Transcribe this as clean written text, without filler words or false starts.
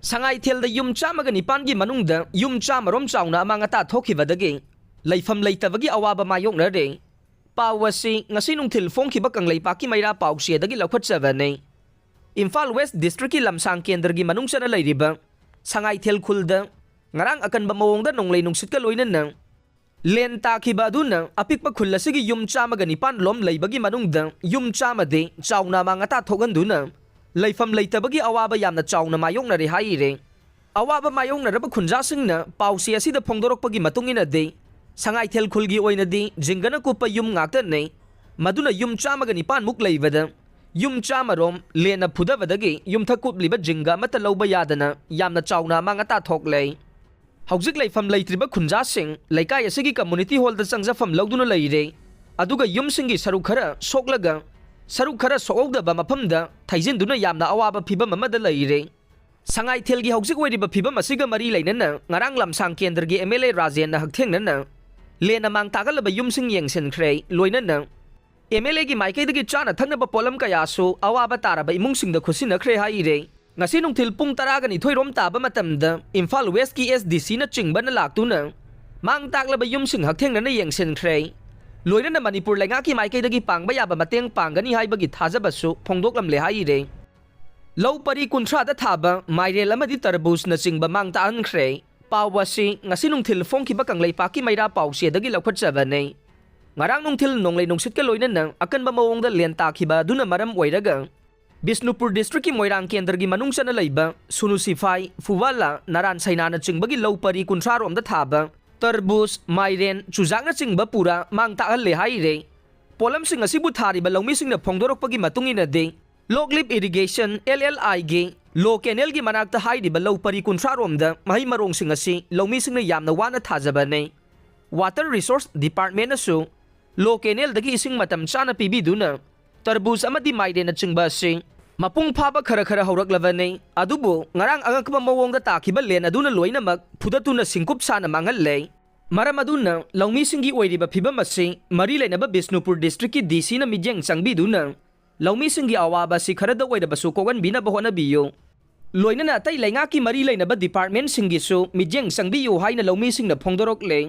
Sangaithel yum chamaga nipangi manungda yum chamarom chauna amangata thokibadagi leifam leitabagi awaba mayokna re pawasi ngasi nungthil phongkhiba kangleipaki maira pausiadagi laukhatchabane Imphal West District ki lamsang kendragi manungsana leiriba Sangaithel khulda ngarang akanba mawongda nonglei nungsitka loinana len takhiba aduna apikpa khulasigi yum chamaga nipan lom leibagi manungda yum chamade chauna mangata thoganduna leifam leitabagi awaba yamna chauna mayokna re haire awaba mayokna raba khunja singna pausi asida phongdorokpagi matungina de Sangaithel khulgi oinadi jingana kupa yum ngakta ne maduna yum chamaga nipan muk leibada yum chamarom lena phudavadagi yum thakup liba jinga mata loba yadana yamna chauna mangata thoklei hauzik leifam leitriba khunja sing leikai asigi community hall da changjafam loduna leire aduga yum singi saru khara soklaga saru khara soogdaba mafamda thaijinduna yamna awaba phibam amada leire Sangaithel gi hauzik oiriba phibam asiga mari leinana ngarang lamsang kendragi MLA Rajen na hakthengnana lena mang tagalaba yum sing yengsenkhre loinana MLA gi maikai chana thanaba polam kayasu awaba taraba imung sing da khusina khre haire ngasi nungthil pung 10 gani thoirom taba matamda Imphal West ki SDC na chingba na laktuna mang taglaba yum sing hakthengna na yengsenkhre loinana Manipur lenga ki maikai dagi pangba yaba mateng panggani haibagi thajabasu phongdoklam le haire low pari kunthra da thaba mairel amadi tarbus na chingba mang ta ankhre pawasi ngasi nungthil phongkhiba kangleipaki maira pausi dagi laukhatchabane ngarang nungthil nonglei nungsitka loinana akanba mawongda len takhiba duna maram oiraga Bisnupur District ki Moirang Kendragi manungsana leiba Sunusifai Fuwala Naran Sainana chingbagi low pari kunthrarom da thaba tarbus mairen chujangna chingba pura mang ta le haire polam sing asibu thariba longmi singna phongdorokpagi matungina de Loglip Irrigation LLI ge Lo Canal gi manakta hairiba low pari kunthrarom da mahi marong sing asi longmi singna yamna wana thajabane Water Resource Department asu Lo Canal dagi ising matam chana pibiduna tarbus amadi maire na chingba sing mapung phaba khara khara hauraklavane adubu ngarang angakba mawongda takhiba len aduna loinamak phudatuna singkup sana mangal le maram aduna longmi singi oiriba phibam asi mari leinaba Bisnupur District ki DC na mijeng changbiduna longmi singi awaba si kharada oiraba su kogan bina bahona biyo loinana tai lenga ki mari leinaba department singi su mijeng changbiyo haina longmi singna phongdorok le